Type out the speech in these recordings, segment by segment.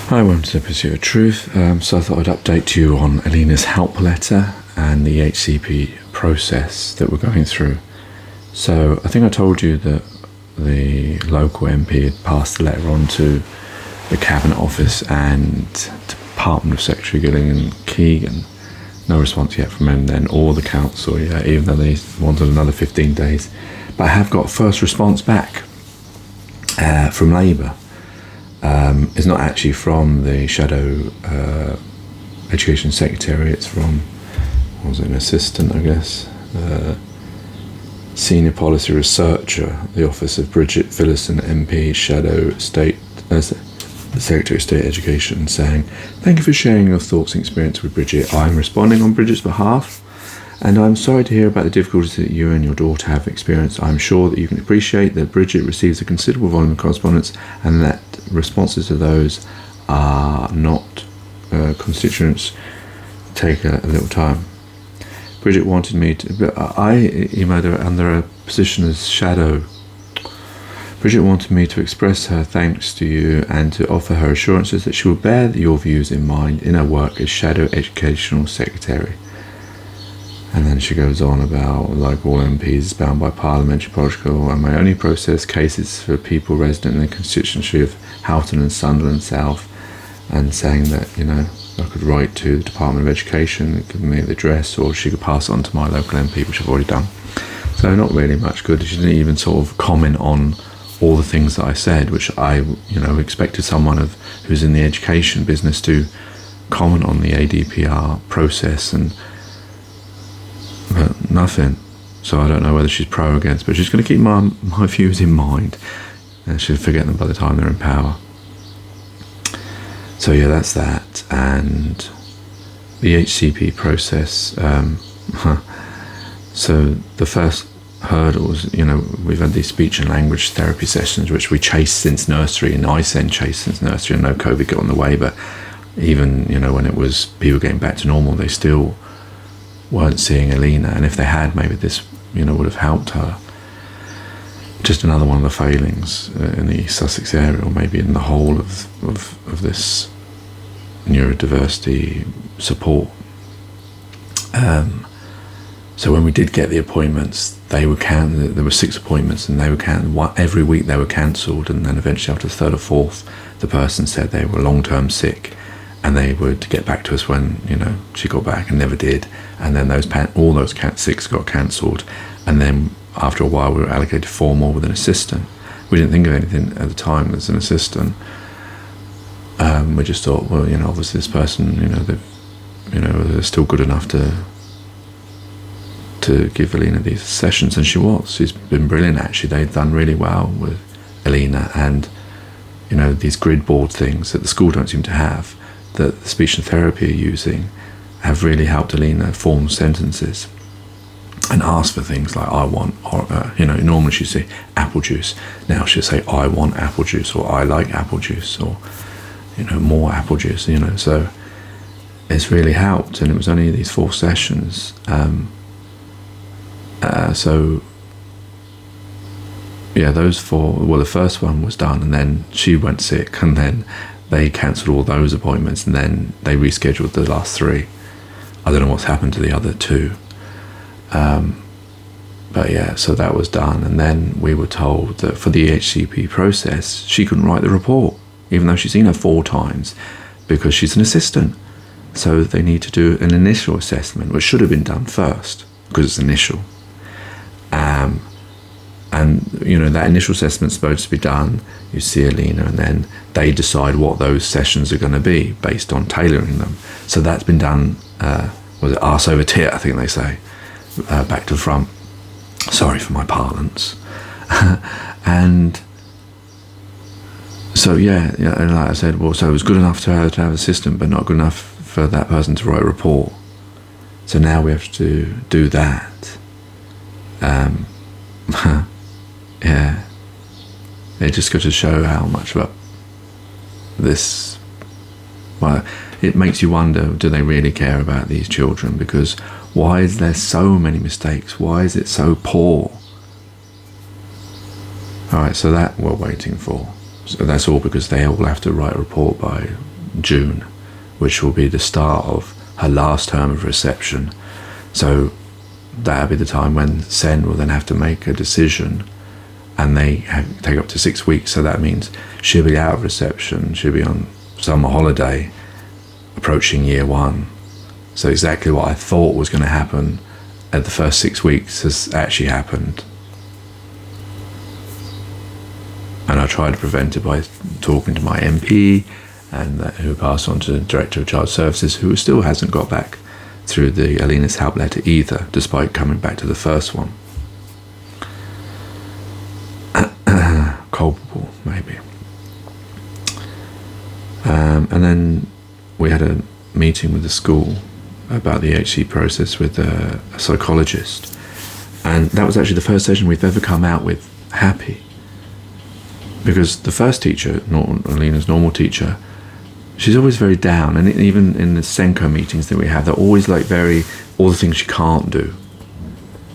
Hi, welcome to the Pursuit of Truth. So I thought I'd update you on Aleena's help letter and the Ehcp process that we're going through. So I think I told you that the local MP had passed the letter on to the Cabinet Office and Department of Secretary Gillingham Keegan. No response yet from them then, or the council, even though they wanted another 15 days. But I have got a first response back from Labour. It's not actually from the Shadow Education Secretary, it's from, what was it, an assistant, I guess, Senior Policy Researcher, the Office of Bridget Phillison, MP, Shadow State Secretary of State Education, saying, "Thank you for sharing your thoughts and experience with Bridget. I'm responding on Bridget's behalf, and I'm sorry to hear about the difficulties that you and your daughter have experienced. I'm sure that you can appreciate that Bridget receives a considerable volume of correspondence and that responses to those are not constituents take a little time. Bridget wanted me to, but I emailed her under a position as shadow. Bridget wanted me to express her thanks to you and to offer her assurances that she will bear your views in mind in her work as Shadow Educational Secretary." And then she goes on about, like all MPs, bound by parliamentary protocol, and my only process cases for people resident in the constituency of Houghton and Sunderland South, and saying that, I could write to the Department of Education, give me the address, or she could pass it on to my local MP, which I've already done. So not really much good. She didn't even sort of comment on all the things that I said, which I, expected someone who's in the education business to comment on the ADPR process, and but nothing. So I don't know whether she's pro or against, but she's going to keep my views in mind, and she'll forget them by the time they're in power. So yeah, that's that. And the Ehcp process, so the first hurdle was, we've had these speech and language therapy sessions, which we chased since nursery, and I chased since nursery, and no COVID got in the way, but even, when it was people getting back to normal, they still weren't seeing Aleena, and if they had, maybe this would have helped her. Just another one of the failings in the East Sussex area, or maybe in the whole of this neurodiversity support. So when we did get the appointments, they were there were 6 appointments, and they were every week they were cancelled, and then eventually after the 3rd or 4th, the person said they were long-term sick, and they would get back to us when she got back, and never did. And then all those 6 got cancelled, and then after a while we were allocated 4 more with an assistant. We didn't think of anything at the time as an assistant. We just thought, well, obviously this person, they're still good enough to give Aleena these sessions, and she's been brilliant actually. They've done really well with Aleena, and these grid board things that the school don't seem to have, that the speech and therapy are using, have really helped Aleena form sentences and ask for things like "I want," or normally she'd say apple juice. Now she'll say "I want apple juice," or "I like apple juice," or more apple juice. So it's really helped, and it was only these 4 sessions. So yeah, those 4. Well, the first one was done, and then she went sick, and then they cancelled all those appointments, and then they rescheduled the last 3. I don't know what's happened to the other 2. But yeah, so that was done, and then we were told that for the Ehcp process, she couldn't write the report, even though she's seen her 4 times, because she's an assistant. So they need to do an initial assessment, which should have been done first, because it's initial. And that initial assessment's supposed to be done. You see Aleena, and then they decide what those sessions are going to be based on tailoring them. So that's been done. Was it arse over tit, I think they say, back to front. Sorry for my parlance. And so and like I said, well, so it was good enough to her to have an assistant, but not good enough for that person to write a report. So now we have to do that. Yeah, it just got to show how much about this. Well, it makes you wonder, do they really care about these children? Because why is there so many mistakes? Why is it so poor? Alright, so that we're waiting for. So that's all because they all have to write a report by June, which will be the start of her last term of reception. So that'll be the time when SEN will then have to make a decision, and they take up to 6 weeks. So that means she'll be out of reception, she'll be on summer holiday, approaching year 1. So exactly what I thought was going to happen at the first 6 weeks has actually happened. And I tried to prevent it by talking to my MP, and who passed on to the Director of Child Services, who still hasn't got back through the Aleena's help letter either, despite coming back to the first one. Culpable, maybe. And then we had a meeting with the school about the Ehcp process with a psychologist, and that was actually the first session we've ever come out with happy, because the first teacher, Aleena's normal teacher, she's always very down, and even in the Senko meetings that we have, they're always like all the things she can't do.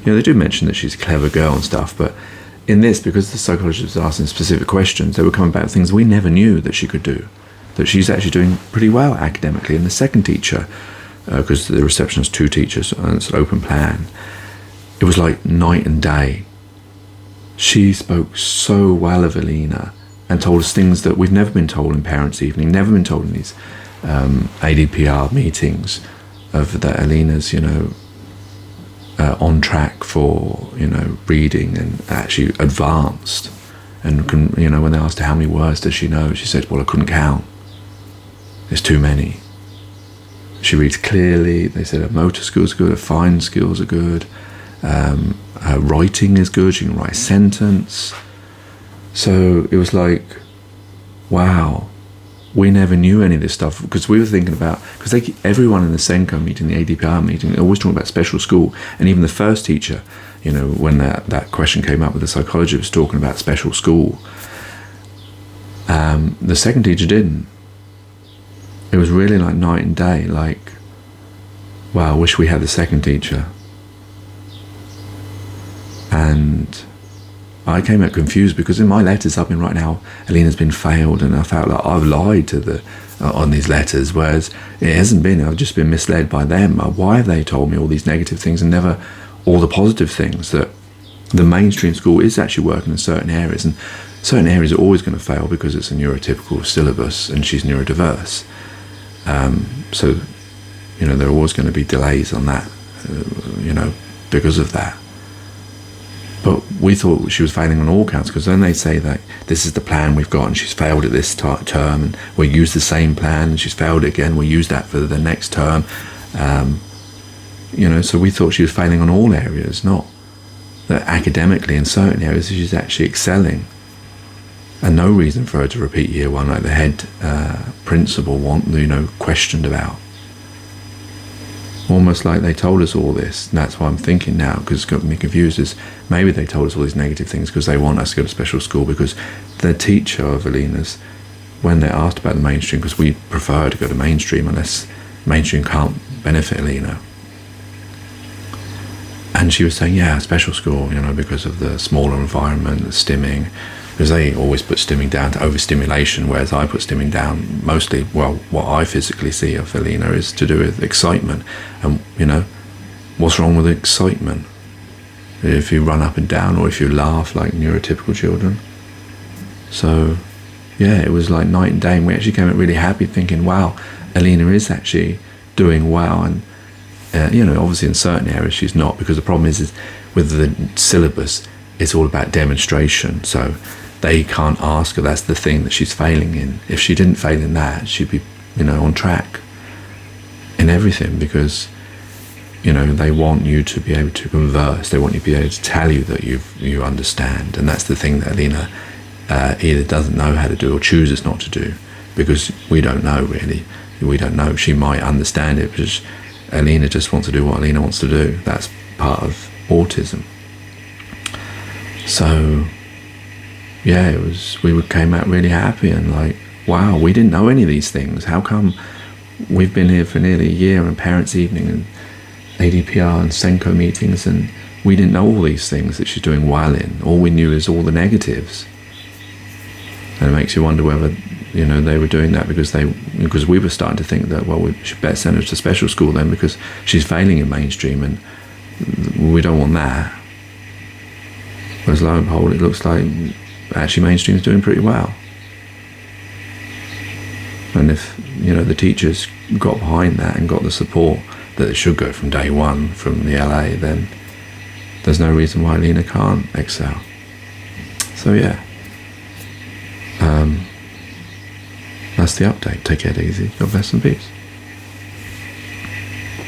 You know, they do mention that she's a clever girl and stuff, but in this, because the psychologist was asking specific questions, they were coming back with things we never knew that she could do, that she's actually doing pretty well academically. And the second teacher, because the reception has 2 teachers and it's an open plan, it was like night and day. She spoke so well of Aleena and told us things that we've never been told in Parents' Evening, never been told in these ADPR meetings, of that Aleena's, on track for, reading and actually advanced. And, when they asked her how many words does she know, she said, well, I couldn't count. There's too many. She reads clearly. They said her motor skills are good, her fine skills are good, her writing is good, she can write a sentence. So it was like, wow, we never knew any of this stuff, because we were thinking about, because everyone in the Senko meeting, the ADPR meeting, they're always talking about special school. And even the first teacher, when that question came up with the psychologist, was talking about special school. The second teacher didn't. It was really like night and day, like, wow, I wish we had the second teacher. And I came out confused, because in my letters I've been writing how Aleena's been failed, and I felt like I've lied to on these letters, whereas it hasn't been. I've just been misled by them. Why have they told me all these negative things and never all the positive things? That the mainstream school is actually working in certain areas, and certain areas are always going to fail because it's a neurotypical syllabus and she's neurodiverse. So, there are always going to be delays on that, because of that. But we thought she was failing on all counts, because then they say that this is the plan we've got, and she's failed at this term, and we'll use the same plan, and she's failed again, we'll use that for the next term. So we thought she was failing on all areas, not that academically in certain areas she's actually excelling. And no reason for her to repeat year 1 like the head principal questioned about. Almost like they told us all this. And that's why I'm thinking now, because it's got me confused, is maybe they told us all these negative things because they want us to go to special school, because the teacher of Aleena's, when they're asked about the mainstream, because we prefer to go to mainstream unless mainstream can't benefit Aleena. And she was saying, yeah, special school, because of the smaller environment, the stimming, because they always put stimming down to overstimulation, whereas I put stimming down mostly, what I physically see of Aleena is to do with excitement. And, what's wrong with excitement? If you run up and down, or if you laugh like neurotypical children. So, yeah, it was like night and day, and we actually came out really happy thinking, wow, Aleena is actually doing well. And, obviously in certain areas she's not, because the problem is with the syllabus, it's all about demonstration. So they can't ask her, that's the thing that she's failing in. If she didn't fail in that, she'd be, on track in everything, because, they want you to be able to converse. They want you to be able to tell you that you understand. And that's the thing that Aleena either doesn't know how to do or chooses not to do, because we don't know really. We don't know. She might understand it, because Aleena just wants to do what Aleena wants to do. That's part of autism. So, yeah, we came out really happy and like, wow, we didn't know any of these things. How come we've been here for nearly a year in Parents' Evening and ADPR and Senko meetings, and we didn't know all these things that she's doing well in. All we knew is all the negatives. And it makes you wonder whether, you know, they were doing that because we were starting to think that, well, we should better send her to special school then, because she's failing in mainstream and we don't want that. Whereas lo and behold, it looks like actually mainstream's doing pretty well. And if, you know, the teachers got behind that and got the support that it should go from day one from the LA, then there's no reason why Aleena can't excel. So yeah, that's the update. Take it easy. God bless and peace.